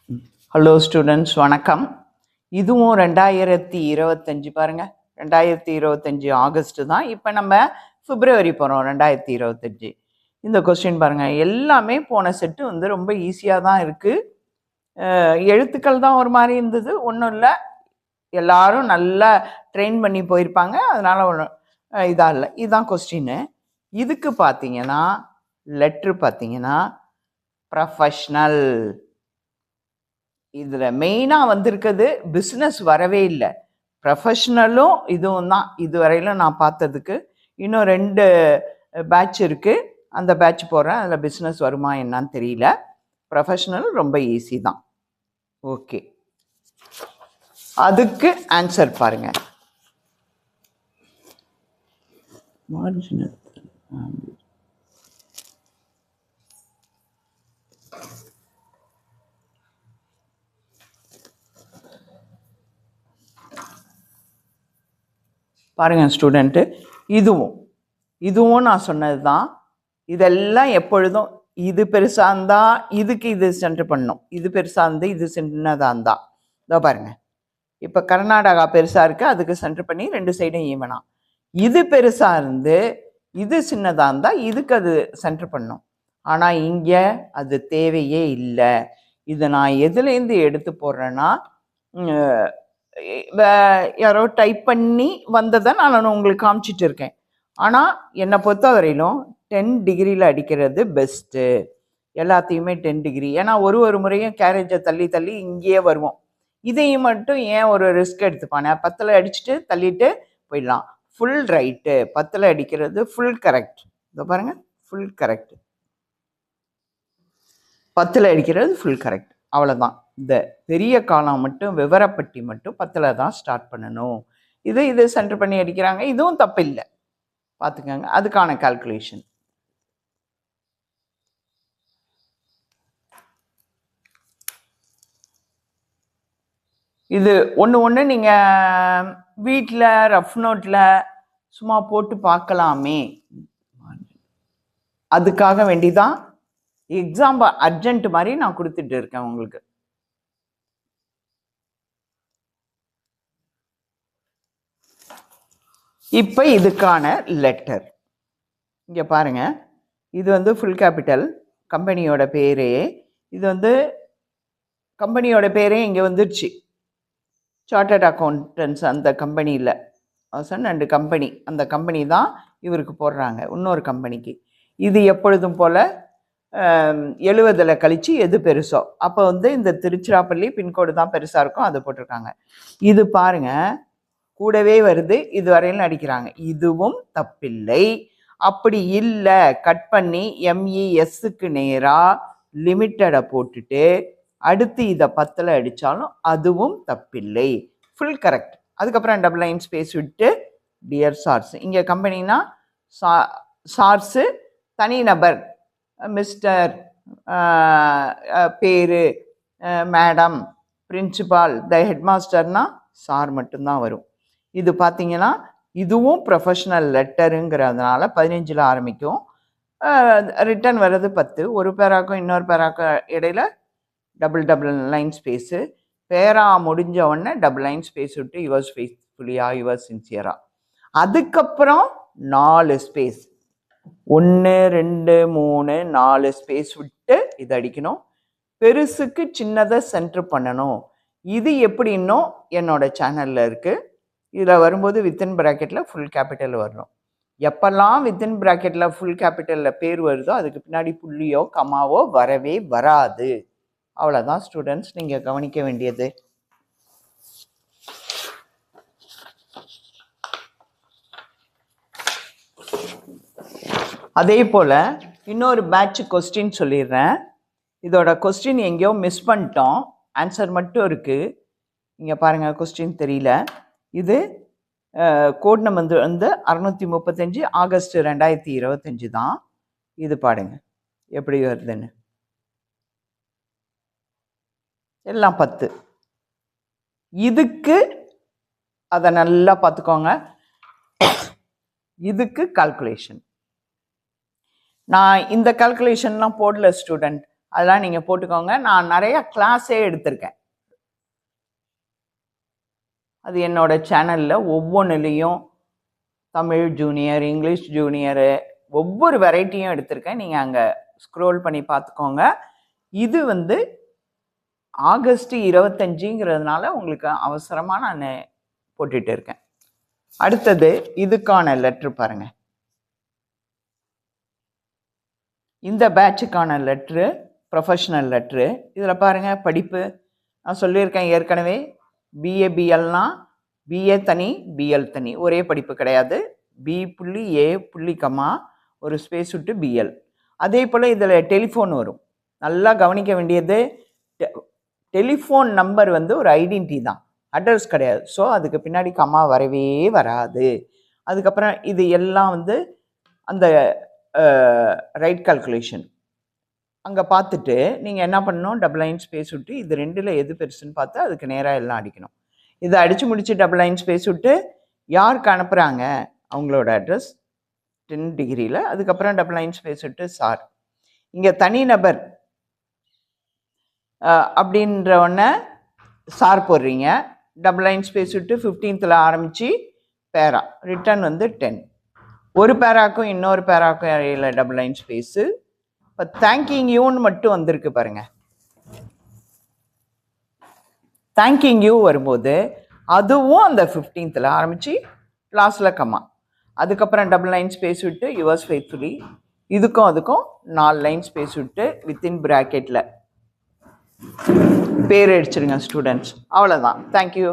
Hello students, வணக்கம். இதுவும் 2025 பாருங்கள், 2025 ஆகஸ்ட் தான். இப்போ நம்ம பிப்ரவரி போகிறோம், 2025. இந்த கொஸ்டின் பாருங்கள், எல்லாமே போன செட்டு வந்து ரொம்ப ஈஸியாக தான் இருக்குது. எழுத்துக்கள் தான் ஒரு மாதிரி இருந்தது, ஒன்றும் இல்லை. எல்லாரும் நல்லா ட்ரெயின் பண்ணி போயிருப்பாங்க, அதனால் ஒன்றும் இதாக இல்லை. இதுதான் கொஸ்டின்னு. இதுக்கு பார்த்தீங்கன்னா லெட்ரு பார்த்தீங்கன்னா ப்ரொஃபஷ்னல். இதில் மெயினாக வந்திருக்கிறது பிஸ்னஸ் வரவே இல்லை. ப்ரொஃபஷ்னலும் இதுவும் தான் இதுவரையிலும் நான் பார்த்ததுக்கு. இன்னும் 2 பேட்ச் இருக்குது, அந்த பேட்ச் போகிறேன். அதில் பிஸ்னஸ் வருமா என்னான்னு தெரியல. ப்ரொஃபஷ்னல் ரொம்ப ஈஸி தான். ஓகே, அதுக்கு ஆன்சர் பாருங்கள். மார்ஜினல் பாருங்கள் ஸ்டூடெண்ட்டு, இதுவும் நான் சொன்னது தான். இதெல்லாம் எப்பொழுதும் இது பெருசாக இருந்தால் இதுக்கு இது சென்டர் பண்ணணும், இது பெருசாக இருந்து இது சின்னதாக இருந்தால். இதோ பாருங்கள், இப்போ கர்நாடகா பெருசாக இருக்குது, அதுக்கு சென்டர் பண்ணி 2 சைடும் ஈவனா. இது பெருசாக இருந்து இது சின்னதாக இருந்தால் இதுக்கு அது சென்டர் பண்ணணும். ஆனால் இங்கே அது தேவையே இல்லை. இதை நான் எதுலேருந்து எடுத்து போடுறேன்னா, யாரோ டைப் பண்ணி வந்ததை நான் உங்களுக்கு காமிச்சிட்டு இருக்கேன். ஆனால் என்னை பொறுத்த வரையிலும் 10 டிகிரியில் அடிக்கிறது பெஸ்ட்டு. எல்லாத்தையுமே 10 டிகிரி. ஏன்னா ஒரு முறையும் கேரேஜை தள்ளி தள்ளி இங்கேயே வருவோம். இதையும் மட்டும் ஏன் ஒரு ரிஸ்க் எடுத்துப்பானே, 10ல் அடிச்சுட்டு தள்ளிட்டு போயிடலாம். ஃபுல் ரைட்டு, 10ல் அடிக்கிறது ஃபுல் கரெக்ட். இதோ பாருங்கள், ஃபுல் கரெக்ட். 10ல் அடிக்கிறது ஃபுல் கரெக்ட். அவ்வளோதான். இந்த பெரிய காலம் மட்டும், விவரப்பட்டி மட்டும் 10ல் தான் ஸ்டார்ட் பண்ணணும். இது சென்டர் பண்ணி அடிக்கிறாங்க, இதுவும் தப்பு இல்லை, பார்த்துக்கோங்க. அதுக்கான கால்குலேஷன் இது ஒன்று நீங்கள் வீட்டில் ரஃப் நோட்டில் சும்மா போட்டு பார்க்கலாமே. அதுக்காக வேண்டிதான் எக்ஸாம் அர்ஜென்ட் மாதிரி நான் கொடுத்துட்டு இருக்கேன் உங்களுக்கு. இப்போ இதுக்கான லெட்டர் இங்கே பாருங்கள். இது வந்து ஃபுல் கேபிட்டல், கம்பெனியோட பேரே. இது வந்து கம்பெனியோட பேரே இங்கே வந்துடுச்சு. சார்ட்டர்ட் அக்கௌண்டன்ஸ் அந்த கம்பெனியில் 2 கம்பெனி, அந்த கம்பெனி தான் இவருக்கு போடுறாங்க, இன்னொரு கம்பெனிக்கு. இது எப்பொழுதும் போல் 70ல் கழித்து எது பெருசோ அப்போ வந்து இந்த திருச்சிராப்பள்ளி பின்கோடு தான் பெருசாக இருக்கும், அது போட்டிருக்காங்க. இது பாருங்கள், கூடவே வருது, இது வரையிலும் அடிக்கிறாங்க. இதுவும் தப்பில்லை. அப்படி இல்லை, கட் பண்ணி MESக்கு நேராக லிமிட்டடை போட்டுட்டு அடுத்து இதை 10ல் அடித்தாலும் அதுவும் தப்பில்லை, ஃபுல் கரெக்ட். அதுக்கப்புறம் டபுள் லைன் ஸ்பேஸ் விட்டு டியர் சார்ஸ். இங்கே கம்பெனினா சார்ஸு தனிநபர், மிஸ்டர், பேர், மேடம், பிரின்சிபால், த ஹெட்மாஸ்டர்னால் சார் மட்டும்தான் வரும். இது பார்த்தீங்கன்னா இதுவும் ப்ரொஃபஷ்னல் லெட்டருங்கிறதுனால 15ல் ஆரம்பிக்கும். ரிட்டன் வர்றது 10. ஒரு பேராக்கும் இன்னொரு பேராக்கும் இடையில டபுள் லைன் ஸ்பேஸு. பேரா முடிஞ்ச உடனே டபுள் லைன் ஸ்பேஸ் விட்டு யுவர் ஃபேஸ்ஃபுல்லியா, யுவர் சின்சியரா. அதுக்கப்புறம் 4 ஸ்பேஸ், 1 2 3 4 ஸ்பேஸ் விட்டு இது அடிக்கணும். பெருசுக்கு சின்னதை சென்டர் பண்ணணும். இது எப்படின்னோ என்னோட சேனலில் இருக்குது. இதில் வரும்போது வித்தின் ப்ராக்கெட்டில் ஃபுல் கேபிட்டல் வரணும். எப்பெல்லாம் வித்தின் ப்ராக்கெட்டில் ஃபுல் கேபிட்டலில் பேர் வருதோ அதுக்கு பின்னாடி புள்ளியோ கமாவோ வரவே வராது. அவ்வளோதான் ஸ்டூடெண்ட்ஸ் நீங்கள் கவனிக்க வேண்டியது. அதே போல் இன்னொரு பேட்ச் கொஸ்டின் சொல்லிடுறேன். இதோட கொஸ்டின் எங்கேயோ மிஸ் பண்ணிட்டோம், ஆன்சர் மட்டும் இருக்குது. இங்கே பாருங்கள், கொஸ்டின் தெரியல. இது கோட் நம்பர் வந்து 635 ஆகஸ்ட் 2025 தான். இது பாருங்க எப்படி வருதுன்னு. எல்லாம் 10. இதுக்கு அதை நல்லா பார்த்துக்கோங்க. இதுக்கு கால்குலேஷன் நான் இந்த கால்குலேஷன்லாம் போடல ஸ்டூடெண்ட், அதெல்லாம் நீங்கள் போட்டுக்கோங்க. நான் நிறையா கிளாஸே எடுத்திருக்கேன். அது என்னோட சேனலில் ஒவ்வொன்றுலேயும் தமிழ் ஜூனியர், இங்கிலீஷ் ஜூனியரு, ஒவ்வொரு வெரைட்டியும் எடுத்திருக்கேன். நீங்கள் அங்கே ஸ்க்ரோல் பண்ணி பார்த்துக்கோங்க. இது வந்து ஆகஸ்ட் 25ங்கிறதுனால உங்களுக்கு அவசரமாக நான் போட்டுட்டு இருக்கேன். அடுத்தது இதுக்கான லெட்ரு பாருங்கள். இந்த பேட்சுக்கான லெட்ரு ப்ரொஃபஷ்னல் லெட்ரு. இதில் பாருங்கள் படிப்பு நான் சொல்லியிருக்கேன் ஏற்கனவே. பிஏ பிஎல்னால் பிஏ தனி பிஎல் தனி, ஒரே படிப்பு கிடையாது. B.A. ஒரு ஸ்பேஸ் விட்டு பிஎல். அதே போல் இதில் டெலிஃபோன் வரும். நல்லா கவனிக்க வேண்டியது, டெலிஃபோன் நம்பர் வந்து ஒரு ஐடென்டிட்டி தான், அட்ரஸ் கிடையாது. ஸோ அதுக்கு பின்னாடி கம்மா வரவே வராது. அதுக்கப்புறம் இது எல்லாம் வந்து அந்த ரைட் கால்குலேஷன் அங்கே பார்த்துட்டு நீங்கள் என்ன பண்ணணும், டபுள் லைன் ஸ்பேஸ் விட்டு இது ரெண்டில் எது பெருசுன்னு பார்த்து அதுக்கு நேராக எல்லாம் அடிக்கணும். இதை அடித்து முடித்து டபுள் லைன் ஸ்பேஸ் விட்டு யாருக்கு அனுப்புகிறாங்க அவங்களோட அட்ரஸ் 10 டிகிரியில், அதுக்கப்புறம் டபுள் லைன் ஸ்பேஸ் விட்டு சார். இங்கே தனிநபர் அப்படின்றவொன்னே சார் போடுறீங்க. டபுள் லைன் ஸ்பேஸ் விட்டு 15th ஆரம்பித்து பேரா, ரிட்டர்ன் வந்து 10. ஒரு பேராக்கும் இன்னொரு பேராக்கும் இடையில டபுள் லைன் ஸ்பேஸு. இப்போ தேங்கிங் யூன்னு மட்டும் வந்திருக்கு பாருங்கள். தேங்கிங் யூ வரும்போது அதுவும் அந்த 15th ஆரம்பித்து லாஸ்டில் கம்மா, அதுக்கப்புறம் டபுள் லைன் ஸ்பேஸ் விட்டு யுவர்ஸ் ஃபெய்த்ஃபுல்லி, இதுக்கும் அதுக்கும் 4 லைன் ஸ்பேஸ் விட்டு வித்தின் ப்ராக்கெட்டில் பேர் அடிச்சிடுங்க ஸ்டூடெண்ட்ஸ். அவ்வளோதான். தேங்க்யூ.